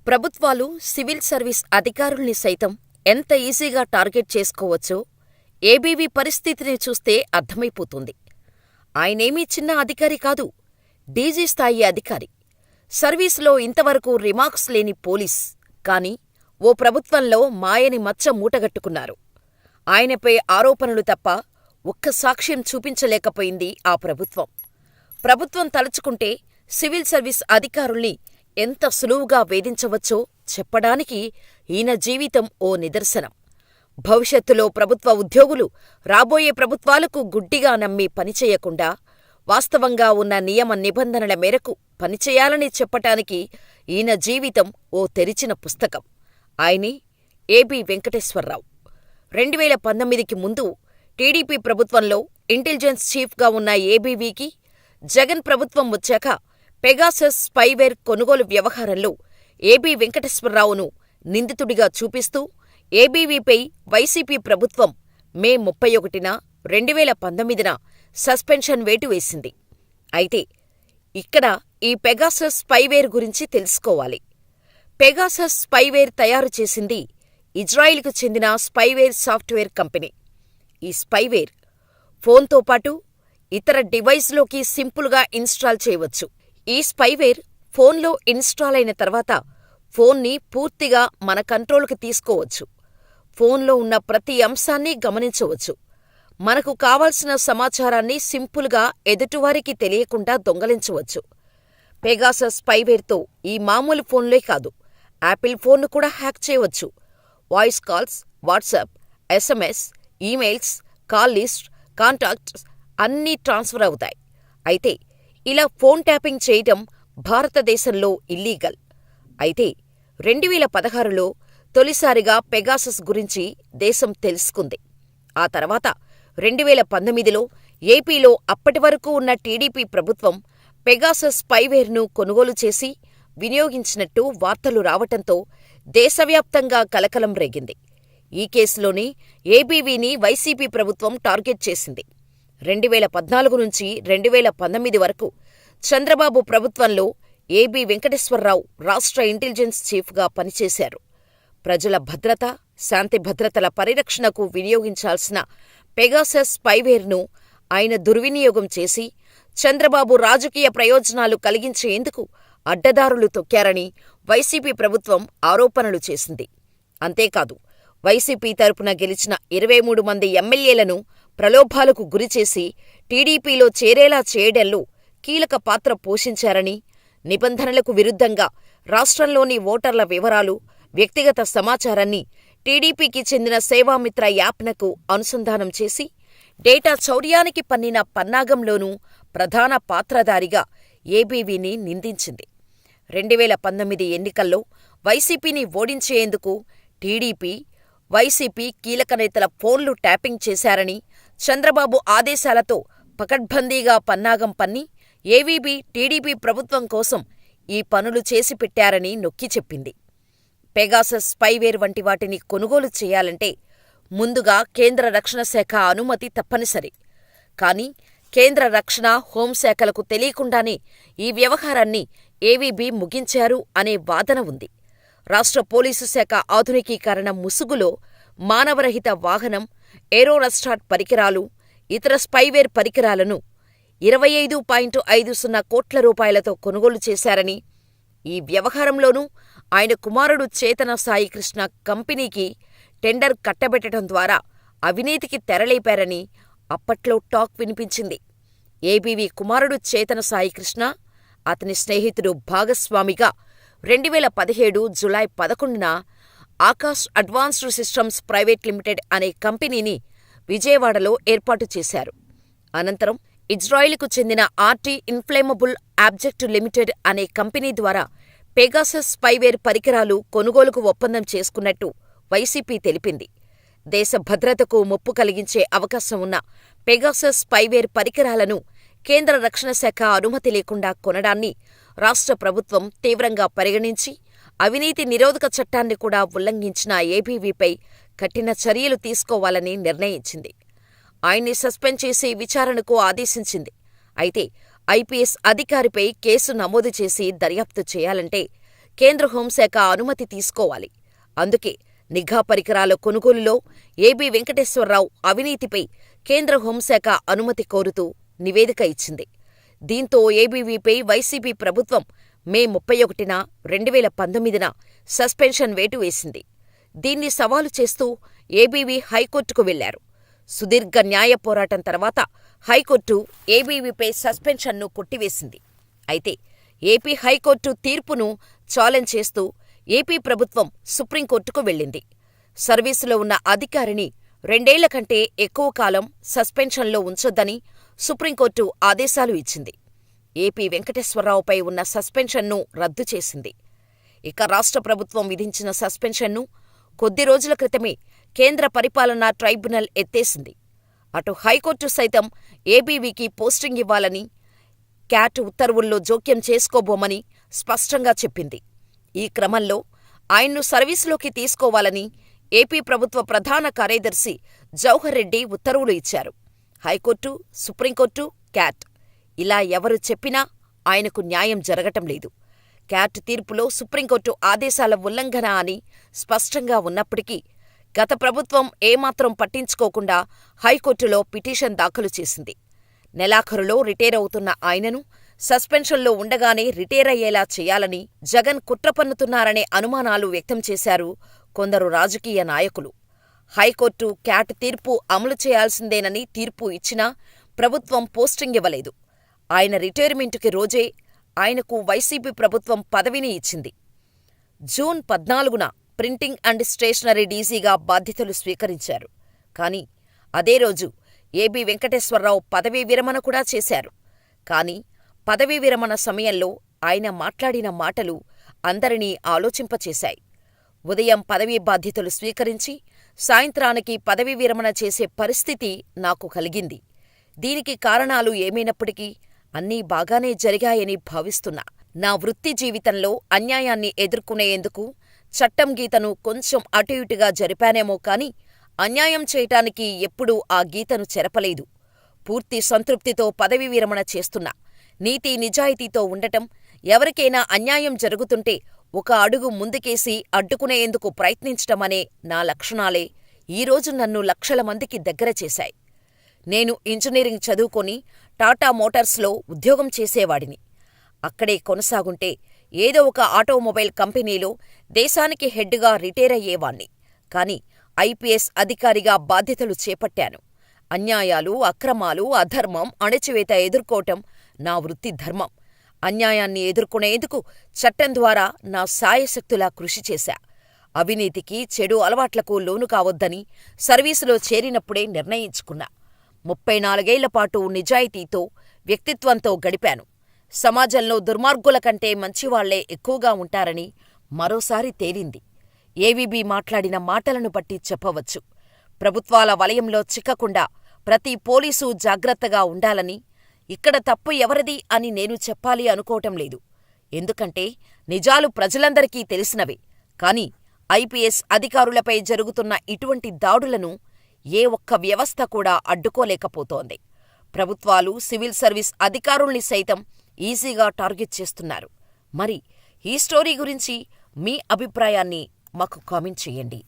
ప్రభుత్వాలు civil service అధికారుల్ని సైతం ఎంత ఈజీగా టార్గెట్ చేసుకోవచ్చో ఏబీవీ పరిస్థితిని చూస్తే అర్థమైపోతుంది. ఆయనేమీ చిన్న అధికారి కాదు, డీజీ స్థాయి అధికారి. సర్వీసులో ఇంతవరకు రిమార్క్స్ లేని పోలీస్. కాని ఓ ప్రభుత్వంలో మాయని మచ్చ మూటగట్టుకున్నారు. ఆయనపై ఆరోపణలు తప్ప ఒక్క సాక్ష్యం చూపించలేకపోయింది ఆ ప్రభుత్వం. ప్రభుత్వం తలుచుకుంటే సివిల్ సర్వీస్ అధికారుల్ని ఎంత సులువుగా వేధించవచ్చో చెప్పడానికి ఈయన జీవితం ఓ నిదర్శనం. భవిష్యత్తులో ప్రభుత్వ ఉద్యోగులు రాబోయే ప్రభుత్వాలకు గుడ్డిగా నమ్మి పనిచేయకుండా వాస్తవంగా ఉన్న నియమ నిబంధనల మేరకు పనిచేయాలని చెప్పటానికి ఈయన జీవితం ఓ తెరిచిన పుస్తకం. ఆయనే ఏబీ వెంకటేశ్వరరావు. 2019కి ముందు టీడీపీ ప్రభుత్వంలో ఇంటెలిజెన్స్ చీఫ్గా ఉన్న ఏబీవీకి జగన్ ప్రభుత్వం వచ్చాక పెగాసస్ స్పైవేర్ కొనుగోలు వ్యవహారంలో ఏబీ వెంకటేశ్వరరావును నిందితుడిగా చూపిస్తూ ఏబీవీపై వైసీపీ ప్రభుత్వం మే 31న 2019న సస్పెన్షన్ వేటు వేసింది. అయితే ఇక్కడ ఈ పెగాసస్ స్పైవేర్ గురించి తెలుసుకోవాలి. పెగాసస్ స్పైవేర్ తయారు చేసింది ఇజ్రాయిల్కు చెందిన స్పైవేర్ సాఫ్ట్వేర్ కంపెనీ. ఈ స్పైవేర్ ఫోన్తో పాటు ఇతర డివైస్లోకి సింపుల్గా ఇన్స్టాల్ చేయవచ్చు. ఈ స్పైవేర్ ఫోన్లో ఇన్స్టాల్ అయిన తర్వాత ఫోన్ని పూర్తిగా మన కంట్రోల్కి తీసుకోవచ్చు. ఫోన్లో ఉన్న ప్రతి అంశాన్ని గమనించవచ్చు. మనకు కావాల్సిన సమాచారాన్ని సింపుల్గా ఎదుటివారికి తెలియకుండా దొంగలించవచ్చు. పెగాసస్ స్పైవేర్తో ఈ మామూలు ఫోన్లే కాదు, యాపిల్ ఫోన్ను కూడా హ్యాక్ చేయవచ్చు. Voice calls, WhatsApp, SMS, emails, call list, contacts అన్నీ ట్రాన్స్ఫర్ అవుతాయి. అయితే ఇలా ఫోన్ ట్యాపింగ్ చేయటం భారతదేశంలో ఇల్లీగల్. అయితే 2016లో తొలిసారిగా పెగాసస్ గురించి దేశం తెలుసుకుంది. ఆ తర్వాత 2019లో ఏపీలో అప్పటివరకు ఉన్న టీడీపీ ప్రభుత్వం పెగాసస్ స్పైవేర్ను కొనుగోలు చేసి వినియోగించినట్టు వార్తలు రావటంతో దేశవ్యాప్తంగా కలకలం రేగింది. ఈ కేసులోనే ఏబీవీని వైసీపీ ప్రభుత్వం టార్గెట్ చేసింది. 2014 నుంచి 2019 వరకు చంద్రబాబు ప్రభుత్వంలో ఏబీ వెంకటేశ్వరరావు రాష్ట్ర ఇంటెలిజెన్స్ చీఫ్గా పనిచేశారు. ప్రజల భద్రత, శాంతి భద్రతల పరిరక్షణకు వినియోగించాల్సిన పెగాసస్ స్పైవేర్ను ఆయన దుర్వినియోగం చేసి చంద్రబాబు రాజకీయ ప్రయోజనాలు కలిగించేందుకు అడ్డదారులు తొక్కారని వైసీపీ ప్రభుత్వం ఆరోపణలు చేసింది. అంతేకాదు, వైసీపీ తరపున గెలిచిన 23 మంది ఎమ్మెల్యేలను ప్రలోభాలకు గురిచేసి టీడీపీలో చేరేలా చేయడంలో కీలక పాత్ర పోషించారని, నిబంధనలకు విరుద్ధంగా రాష్ట్రంలోని ఓటర్ల వివరాలు, వ్యక్తిగత సమాచారాన్ని టీడీపీకి చెందిన సేవామిత్ర యాప్నకు అనుసంధానం చేసి డేటా చౌర్యానికి పన్నిన పన్నాగంలోనూ ప్రధాన పాత్రధారిగా ఏబీవీని నిందించింది. 2019 ఎన్నికల్లో వైసీపీని ఓడించేందుకు టీడీపీ, వైసీపీ కీలక నేతల ఫోన్లు ట్యాపింగ్ చేశారని, చంద్రబాబు ఆదేశాలతో పకడ్బందీగా పన్నాగం పన్ని ఏవీబీ టీడీపీ ప్రభుత్వం కోసం ఈ పనులు చేసి పెట్టారని నొక్కి చెప్పింది. పెగాసస్ స్పైవేర్ వంటి వాటిని కొనుగోలు చేయాలంటే ముందుగా కేంద్ర రక్షణ శాఖ అనుమతి తప్పనిసరి. కానీ కేంద్ర రక్షణ, హోంశాఖలకు తెలియకుండానే ఈ వ్యవహారాన్ని ఏవీబీ ముగించారు అనే వాదన ఉంది. రాష్ట్ర పోలీసు శాఖ ఆధునికీకరణ ముసుగులో మానవరహిత వాహనం, ఏరోనస్టాట్ పరికరాలు, ఇతర స్పైవేర్ పరికరాలను 25.50 కోట్ల రూపాయలతో కొనుగోలు చేశారని, ఈ వ్యవహారంలోనూ ఆయన కుమారుడు చేతన సాయికృష్ణ కంపెనీకి టెండర్ కట్టబెట్టడం ద్వారా అవినీతికి తెరలేపారని అప్పట్లో టాక్ వినిపించింది. ఏబీవీ కుమారుడు చేతన సాయికృష్ణ, అతని స్నేహితుడు భాగస్వామిగా 2017 జూలై 11న Akash advanced systems private limited అనే కంపెనీని విజయవాడలో ఏర్పాటు చేశారు. అనంతరం ఇజ్రాయిల్కు చెందిన ఆర్టీ ఇన్ఫ్లేమబుల్ ఆబ్జెక్ట్ లిమిటెడ్ అనే కంపెనీ ద్వారా పెగాసస్ స్పైవేర్ పరికరాలు కొనుగోలుకు ఒప్పందం చేసుకున్నట్టు వైసీపీ తెలిపింది. దేశ భద్రతకు ముప్పు కలిగించే అవకాశం ఉన్న పెగాసస్ స్పైవేర్ పరికరాలను కేంద్ర రక్షణ శాఖ అనుమతి లేకుండా కొనడాన్ని రాష్ట్ర ప్రభుత్వం తీవ్రంగా పరిగణించి అవినీతి నిరోధక చట్టాన్ని కూడా ఉల్లంఘించిన ఏబీవీపై కఠిన చర్యలు తీసుకోవాలని నిర్ణయించింది. ఆయన్ని సస్పెండ్ చేసి విచారణకు ఆదేశించింది. అయితే ఐపీఎస్ అధికారిపై కేసు నమోదు చేసి దర్యాప్తు చేయాలంటే కేంద్ర హోంశాఖ అనుమతి తీసుకోవాలి. అందుకే నిఘా పరికరాల కొనుగోలులో ఏబీ వెంకటేశ్వరరావు అవినీతిపై కేంద్ర హోంశాఖ అనుమతి కోరుతూ నివేదిక ఇచ్చింది. దీంతో ఏబీవీపై వైసీపీ ప్రభుత్వం మే 31న 2019న సస్పెన్షన్ వేటు వేసింది. దీన్ని సవాలు చేస్తూ ఏబీవీ హైకోర్టుకు వెళ్లారు. సుదీర్ఘ న్యాయ పోరాటం తర్వాత హైకోర్టు ఏబీవీపై సస్పెన్షన్ను కొట్టివేసింది. అయితే ఏపీ హైకోర్టు తీర్పును ఛాలెంజ్ చేస్తూ ఏపీ ప్రభుత్వం సుప్రీంకోర్టుకు వెళ్లింది. సర్వీసులో ఉన్న అధికారిని 2 ఏళ్ల కంటే ఎక్కువ కాలం సస్పెన్షన్లో ఉంచొద్దని సుప్రీంకోర్టు ఆదేశాలు ఇచ్చింది. ఏపీ వెంకటేశ్వరరావుపై ఉన్న సస్పెన్షన్ను రద్దు చేసింది. ఇక రాష్ట్ర ప్రభుత్వం విధించిన సస్పెన్షన్ను కొద్ది రోజుల క్రితమే కేంద్ర పరిపాలనా ట్రైబ్యునల్ ఎత్తేసింది. అటు హైకోర్టు సైతం ఏబీవీకి పోస్టింగ్ ఇవ్వాలని, క్యాట్ ఉత్తర్వుల్లో జోక్యం చేసుకోబోమని స్పష్టంగా చెప్పింది. ఈ క్రమంలో ఆయన్ను సర్వీసులోకి తీసుకోవాలని ఏపీ ప్రభుత్వ ప్రధాన కార్యదర్శి జవహర్ రెడ్డి ఉత్తర్వులు ఇచ్చారు. హైకోర్టు, సుప్రీంకోర్టు, క్యాట్ ఇలా ఎవరు చెప్పినా ఆయనకు న్యాయం జరగటం లేదు. క్యాట్ తీర్పులో సుప్రీంకోర్టు ఆదేశాల ఉల్లంఘన అని స్పష్టంగా ఉన్నప్పటికీ గత ప్రభుత్వం ఏమాత్రం పట్టించుకోకుండా హైకోర్టులో పిటిషన్ దాఖలు చేసింది. నెలాఖరులో రిటైర్ అవుతున్న ఆయనను సస్పెన్షన్లో ఉండగానే రిటైర్ అయ్యేలా చేయాలని జగన్ కుట్ర పన్నుతున్నారనే అనుమానాలు వ్యక్తం చేశారు కొందరు రాజకీయ నాయకులు. హైకోర్టు క్యాట్ తీర్పు అమలు చేయాల్సిందేనని తీర్పు ఇచ్చినా ప్రభుత్వం పోస్టింగ్ ఇవ్వలేదు. ఆయన రిటైర్మెంటుకి రోజే ఆయనకు వైసీపీ ప్రభుత్వం పదవిని ఇచ్చింది. జూన్ 14న ప్రింటింగ్ అండ్ స్టేషనరీ డీజీగా బాధ్యతలు స్వీకరించారు. కానీ అదే రోజు ఏబీ వెంకటేశ్వరరావు పదవీ విరమణ కూడా చేశారు. కానీ పదవీ విరమణ సమయంలో ఆయన మాట్లాడిన మాటలు అందరినీ ఆలోచింపచేశాయి. ఉదయం పదవీ బాధ్యతలు స్వీకరించి సాయంత్రానికి పదవీ విరమణ చేసే పరిస్థితి నాకు కలిగింది. దీనికి కారణాలు ఏమైనప్పటికీ అన్నీ బాగానే జరిగాయని భావిస్తున్నా. నా వృత్తి జీవితంలో అన్యాయాన్ని ఎదుర్కొనేందుకు చట్టం గీతను కొంచెం అటు ఇటుగా జరిపానేమో కాని అన్యాయం చేయటానికి ఎప్పుడూ ఆ గీతను చెరపలేదు. పూర్తి సంతృప్తితో పదవీ విరమణ చేస్తున్నా. నీతి నిజాయితీతో ఉండటం, ఎవరికైనా అన్యాయం జరుగుతుంటే ఒక అడుగు ముందుకేసి అడ్డుకునేందుకు ప్రయత్నించటమనే నా లక్షణాలే ఈరోజు నన్ను లక్షల మందికి దగ్గర చేశాయి. నేను ఇంజనీరింగ్ చదువుకొని టాటా మోటార్స్లో ఉద్యోగం చేసేవాడిని. అక్కడే కొనసాగుంటే ఏదో ఒక ఆటోమొబైల్ కంపెనీలో దేశానికి హెడ్గా రిటైర్ అయ్యేవాణ్ణి. కాని ఐపీఎస్ అధికారిగా బాధ్యతలు చేపట్టాను. అన్యాయాలు, అక్రమాలు, అధర్మం, అణచివేత ఎదుర్కోవటం నా వృత్తి ధర్మం. అన్యాయాన్ని ఎదుర్కొనేందుకు చట్టం ద్వారా నా శాయశక్తులా కృషి చేశా. అవినీతికి, చెడు అలవాట్లకు లోను కావొద్దని సర్వీసులో చేరినప్పుడే నిర్ణయించుకున్నా. 34 ఏళ్లపాటు నిజాయితీతో, వ్యక్తిత్వంతో గడిపాను. సమాజంలో దుర్మార్గుల కంటే మంచివాళ్లే ఎక్కువగా ఉంటారని మరోసారి తేలింది. ఏవీబీ మాట్లాడిన మాటలను బట్టి చెప్పవచ్చు. ప్రభుత్వాల వలయంలో చిక్కకుండా ప్రతి పోలీసు జాగ్రత్తగా ఉండాలని, ఇక్కడ తప్పు ఎవరిది అని నేను చెప్పాలి అనుకోవటం లేదు. ఎందుకంటే నిజాలు ప్రజలందరికీ తెలిసినవే. కాని ఐపీఎస్ అధికారులపై జరుగుతున్న ఇటువంటి దాడులను ఏ ఒక్క వ్యవస్థ కూడా అడ్డుకోలేకపోతోంది. ప్రభుత్వాలు, సివిల్ సర్వీస్ అధికారుల్ని సైతం ఈజీగా టార్గెట్ చేస్తున్నారు. మరి ఈ స్టోరీ గురించి మీ అభిప్రాయాన్ని మాకు కామెంట్ చేయండి.